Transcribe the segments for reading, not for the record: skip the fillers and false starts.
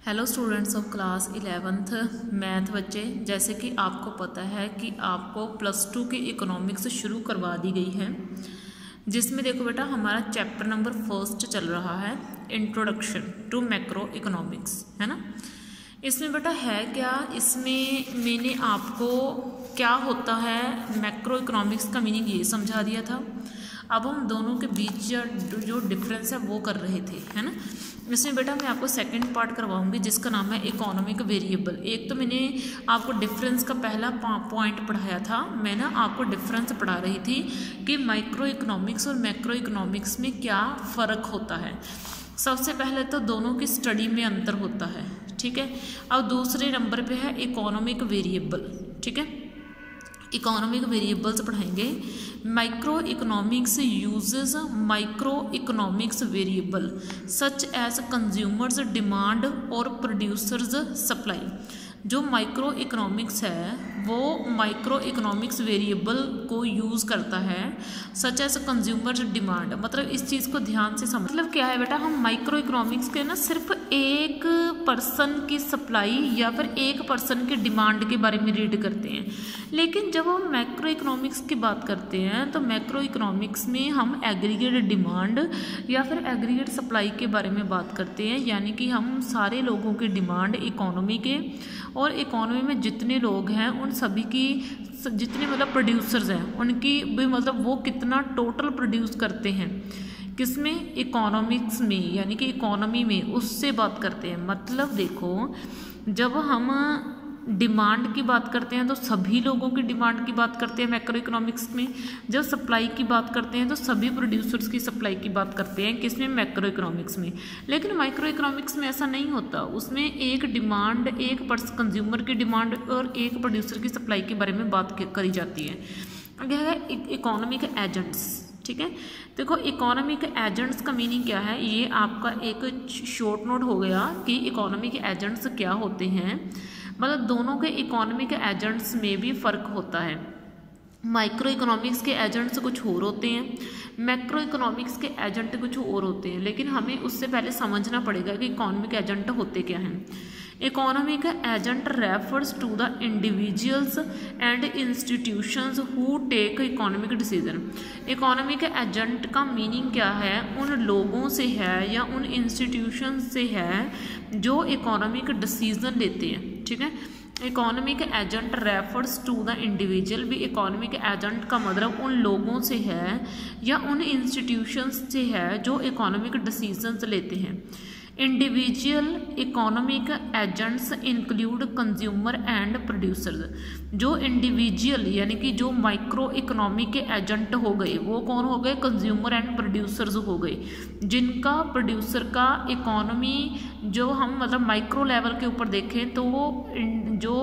Hello students of class 11th math बच्चे, जैसे कि आपको पता है कि आपको +2 की इकोनॉमिक्स शुरू करवा दी गई है, जिसमें देखो बेटा हमारा चैप्टर नंबर 1 चल रहा है, इंट्रोडक्शन टू मैक्रो इकोनॉमिक्स, है ना। इसमें बेटा है क्या, इसमें मैंने आपको क्या होता है मैक्रो इकोनॉमिक्स का मीनिंग ये समझा दिया था। अब हम दोनों के बीच जो डिफरेंस है वो कर रहे थे, है ना। इसमें बेटा मैं आपको सेकंड पार्ट करवाऊंगी जिसका नाम है इकोनॉमिक वेरिएबल। एक तो मैंने आपको डिफरेंस का पहला पॉइंट पढ़ाया था, मैं ना आपको डिफरेंस पढ़ा रही थी कि माइक्रो इकोनॉमिक्स और मैक्रो इकोनॉमिक्स में क्या फ़र्क होता है। सबसे पहले तो दोनों की स्टडी में अंतर होता है, ठीक है। अब दूसरे नंबर पे है इकोनॉमिक वेरिएबल, ठीक है। इकोनॉमिक वेरिएबल्स पढ़ाएंगे। Micro economics uses micro economics variable such as consumers demand और प्रोड्यूसर्स सप्लाई। जो माइक्रो इकोनॉमिक्स है वो माइक्रो इकोनॉमिक्स वेरिएबल को यूज़ करता है, सच एज कंज्यूमर्स डिमांड। मतलब इस चीज़ को ध्यान से समझ, मतलब क्या है बेटा, हम माइक्रो इकोनॉमिक्स के ना सिर्फ एक पर्सन की सप्लाई या फिर एक पर्सन के डिमांड के बारे में रीड करते हैं। लेकिन जब हम मैक्रो इकोनॉमिक्स की बात करते हैं तो मैक्रो इकोनॉमिक्स में हम एग्रीगेट डिमांड या फिर एग्रीगेट सप्लाई के बारे में बात करते हैं, यानी कि हम सारे लोगों की डिमांड इकोनॉमी के और इकोनॉमी में जितने लोग हैं उन सभी की, जितने मतलब प्रोड्यूसर्स हैं उनकी भी, मतलब वो कितना टोटल प्रोड्यूस करते हैं किसमें, इकोनॉमिक्स में, यानी कि इकोनॉमी में, उससे बात करते हैं। मतलब देखो जब हम डिमांड की बात करते हैं तो सभी लोगों की डिमांड की बात करते हैं मैक्रो इकोनॉमिक्स में। जब सप्लाई की बात करते हैं तो सभी प्रोड्यूसर्स की सप्लाई की बात करते हैं किसमें, मैक्रो इकोनॉमिक्स में। लेकिन माइक्रो इकोनॉमिक्स में ऐसा नहीं होता, उसमें एक डिमांड, एक कंज्यूमर की डिमांड और एक प्रोड्यूसर की सप्लाई के बारे में बात करी जाती है। आगे है इकोनॉमिक एजेंट्स, ठीक है। देखो इकोनॉमिक एजेंट्स का मीनिंग क्या है, ये आपका एक शॉर्ट नोट हो गया कि इकोनॉमिक एजेंट्स क्या होते हैं। मतलब दोनों के इकोनॉमिक एजेंट्स में भी फ़र्क होता है। माइक्रो इकोनॉमिक्स के एजेंट्स कुछ और होते हैं, मैक्रो इकोनॉमिक्स के एजेंट कुछ और होते हैं। लेकिन हमें उससे पहले समझना पड़ेगा कि इकोनॉमिक एजेंट होते क्या हैं। Economic agent refers to the individuals and institutions who take economic decision. Economic agent का मीनिंग क्या है, उन लोगों से है या उन इंस्टीट्यूशन से है जो इकोनॉमिक डिसीजन लेते हैं, ठीक है। Economic agent refers to the individual, भी इकोनॉमिक एजेंट का मतलब उन लोगों से है या उन इंस्टीट्यूशंस से है जो इकोनॉमिक डिसीजंस लेते हैं। Individual economic agents include consumer and producers. जो इंडिविजुअल यानी कि जो माइक्रो इकोनॉमिक के एजेंट हो गए वो कौन हो गए, कंज्यूमर एंड प्रोड्यूसर्स हो गए, जिनका प्रोड्यूसर का इकोनॉमी जो हम मतलब माइक्रो लेवल के ऊपर देखें तो वो जो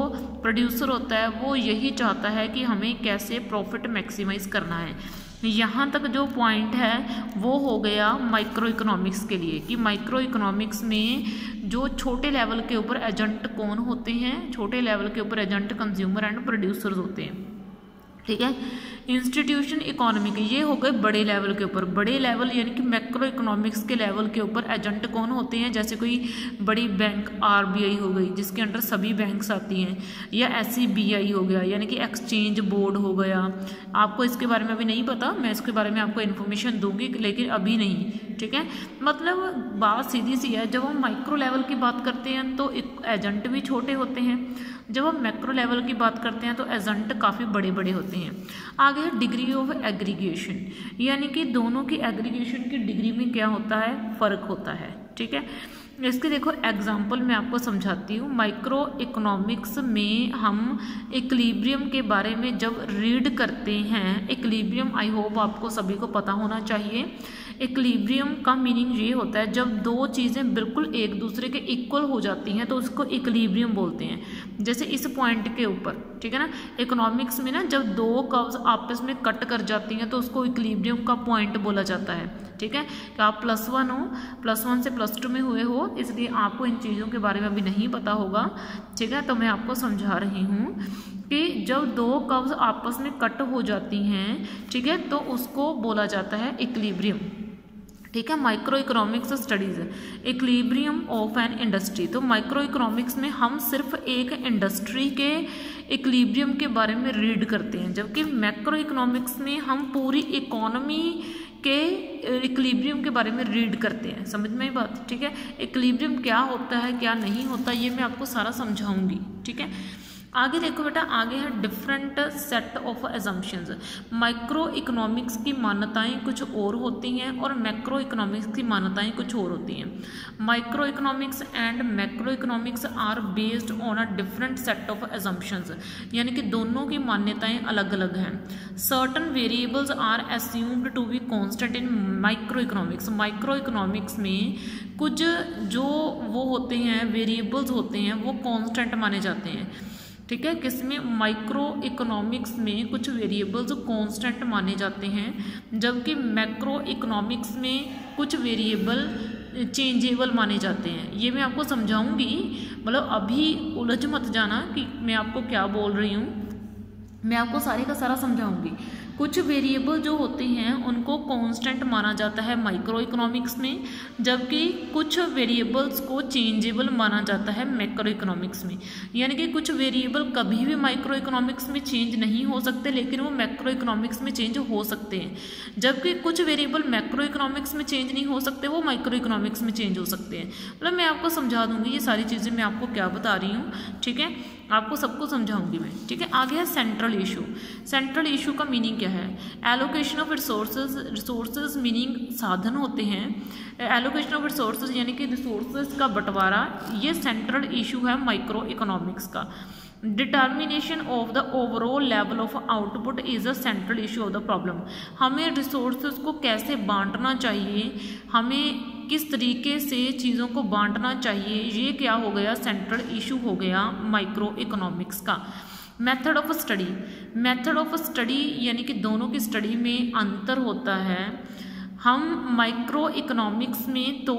प्रोड्यूसर होता है वो यही चाहता है कि हमें कैसे प्रॉफिट मैक्सिमाइज करना है। यहाँ तक जो पॉइंट है वो हो गया माइक्रो इकोनॉमिक्स के लिए कि माइक्रो इकोनॉमिक्स में जो छोटे लेवल के ऊपर एजेंट कौन होते हैं, छोटे लेवल के ऊपर एजेंट कंज्यूमर एंड प्रोड्यूसर्स होते हैं, ठीक है। इंस्टीट्यूशन इकोनॉमिक ये हो गए बड़े लेवल के ऊपर, बड़े लेवल यानी कि मैक्रो इकोनॉमिक्स के लेवल के ऊपर एजेंट कौन होते हैं, जैसे कोई बड़ी बैंक आरबीआई हो गई जिसके अंडर सभी बैंक्स आती हैं, या एसईबीआई हो गया यानी कि एक्सचेंज बोर्ड हो गया। आपको इसके बारे में अभी नहीं पता, मैं इसके बारे में आपको इन्फॉर्मेशन दूंगी लेकिन अभी नहीं, ठीक है। मतलब बात सीधी सी है, जब हम माइक्रो लेवल की बात करते हैं तो एजेंट भी छोटे होते हैं, जब हम मैक्रो लेवल की बात करते हैं तो एजेंट काफ़ी बड़े बड़े होते हैं। आगे है डिग्री ऑफ एग्रीगेशन, यानी कि दोनों की एग्रीगेशन की डिग्री में क्या होता है, फ़र्क होता है, ठीक है। इसके देखो एग्जाम्पल मैं आपको समझाती हूँ। माइक्रो इकोनॉमिक्स में हम इक्विलिब्रियम के बारे में जब रीड करते हैं, इक्विलिब्रियम आई होप आपको सभी को पता होना चाहिए। इक्विलिब्रियम का मीनिंग ये होता है जब दो चीज़ें बिल्कुल एक दूसरे के इक्वल हो जाती हैं तो उसको इक्विलिब्रियम बोलते हैं। जैसे इस पॉइंट के ऊपर, ठीक है ना, इकोनॉमिक्स में ना जब दो कर्व्स आपस में कट कर जाती हैं तो उसको इक्विलिब्रियम का पॉइंट बोला जाता है, ठीक है। कि आप +1 हो, +1 से +2 में हुए हो, इसलिए आपको इन चीज़ों के बारे में अभी नहीं पता होगा, ठीक है। तो मैं आपको समझा रही हूँ कि जब दो कर्व्स आपस में कट हो जाती हैं, ठीक है, तो उसको बोला जाता है इक्विलिब्रियम, ठीक है। Micro economics studies equilibrium of an industry. तो माइक्रो इकोनॉमिक्स में हम सिर्फ एक इंडस्ट्री के इक्विलिब्रियम के बारे में रीड करते हैं, जबकि मैक्रो इकोनॉमिक्स में हम पूरी इकोनॉमी के इक्विलिब्रियम के बारे में रीड करते हैं। समझ में आई बात, ठीक है। इक्विलिब्रियम क्या होता है क्या नहीं होता ये मैं आपको सारा समझाऊंगी, ठीक है। आगे देखो बेटा, आगे है different set of assumptions. Micro economics की मान्यताएं कुछ और होती हैं और मैक्रो इकोनॉमिक्स की मान्यताएं कुछ और होती हैं। Micro economics and macro economics are based on a different set of assumptions, यानी कि दोनों की मान्यताएं अलग अलग हैं। Certain variables are assumed to be constant in micro economics. Micro economics में कुछ जो वो होते हैं वेरिएबल्स होते हैं वो कॉन्स्टेंट माने जाते हैं, ठीक है। किसमें? माइक्रो इकोनॉमिक्स में कुछ वेरिएबल्स कांस्टेंट माने जाते हैं, जबकि मैक्रो इकोनॉमिक्स में कुछ वेरिएबल चेंजेबल माने जाते हैं। ये मैं आपको समझाऊंगी, मतलब अभी उलझ मत जाना कि मैं आपको क्या बोल रही हूँ, मैं आपको सारे का सारा समझाऊंगी। कुछ वेरिएबल जो होते हैं उनको कांस्टेंट माना जाता है माइक्रो इकोनॉमिक्स में, जबकि कुछ वेरिएबल्स को चेंजेबल माना जाता है मैक्रो इकोनॉमिक्स में। यानी कि कुछ वेरिएबल कभी भी माइक्रो इकोनॉमिक्स में चेंज नहीं हो सकते, लेकिन वो मैक्रो इकोनॉमिक्स में चेंज हो सकते हैं, जबकि कुछ वेरिएबल मैक्रो इकोनॉमिक्स में चेंज नहीं हो सकते, वो माइक्रो इकोनॉमिक्स में चेंज हो सकते हैं। मतलब मैं आपको समझा दूंगी ये सारी चीज़ें मैं आपको क्या बता रही हूँ, ठीक है। आपको सबको समझाऊंगी मैं, ठीक है। आगे है सेंट्रल इशू। सेंट्रल इशू का मीनिंग क्या है? Allocation of resources. Resources meaning साधन होते हैं। एलोकेशन ऑफ रिसोर्सेज यानी कि रिसोर्सेज का बंटवारा, ये सेंट्रल इशू है माइक्रो इकोनॉमिक्स का। Determination of the overall level of output is a central issue of the problem. हमें रिसोर्सेज को कैसे बांटना चाहिए, हमें किस तरीके से चीज़ों को बांटना चाहिए, ये क्या हो गया? सेंट्रल इशू हो गया माइक्रो इकोनॉमिक्स का। Method of study. Method of study यानी कि दोनों की स्टडी में अंतर होता है। हम माइक्रो इकोनॉमिक्स में तो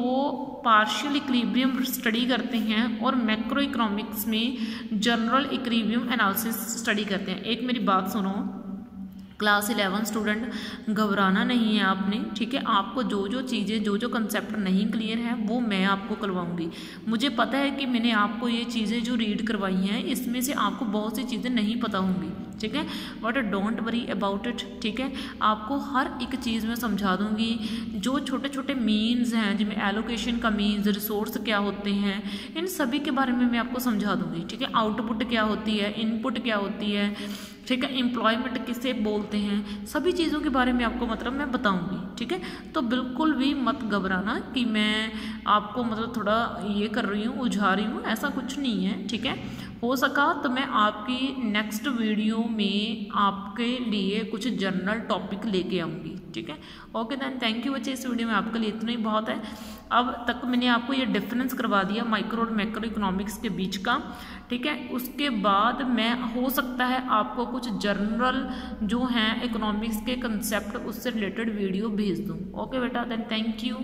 पार्शियल इक्विलिब्रियम स्टडी करते हैं और मैक्रो इकोनॉमिक्स में जनरल इक्विलिब्रियम एनालिसिस स्टडी करते हैं। एक मेरी बात सुनो, क्लास 11 स्टूडेंट, घबराना नहीं है आपने, ठीक है। आपको जो जो चीज़ें जो जो कंसेप्ट नहीं क्लियर है वो मैं आपको करवाऊंगी। मुझे पता है कि मैंने आपको ये चीज़ें जो रीड करवाई हैं इसमें से आपको बहुत सी चीज़ें नहीं पता होंगी, ठीक है। But don't worry about it, ठीक है। आपको हर एक चीज़ में समझा दूंगी। जो छोटे छोटे मीन्स हैं जिनमें एलोकेशन का मीन्स, रिसोर्स क्या होते हैं, इन सभी के बारे में मैं आपको समझा दूंगी, ठीक है। आउटपुट क्या होती है, इनपुट क्या होती है, ठीक है। एम्प्लॉयमेंट किसे बोलते हैं, सभी चीज़ों के बारे में आपको मतलब मैं बताऊंगी, ठीक है। तो बिल्कुल भी मत घबराना कि मैं आपको मतलब थोड़ा ये कर रही हूँ, उलझा रही हूँ, ऐसा कुछ नहीं है, ठीक है। हो सका तो मैं आपकी नेक्स्ट वीडियो में आपके लिए कुछ जनरल टॉपिक लेके आऊँगी, ठीक है। ओके देन, थैंक यू बच्चे। इस वीडियो में आपके लिए इतना ही बहुत है। अब तक मैंने आपको ये डिफरेंस करवा दिया माइक्रो और मैक्रो इकोनॉमिक्स के बीच का, ठीक है। उसके बाद मैं हो सकता है आपको कुछ जनरल जो हैं इकोनॉमिक्स के कंसेप्ट उससे रिलेटेड वीडियो भेज दूँ। ओके बेटा, देन थैंक यू।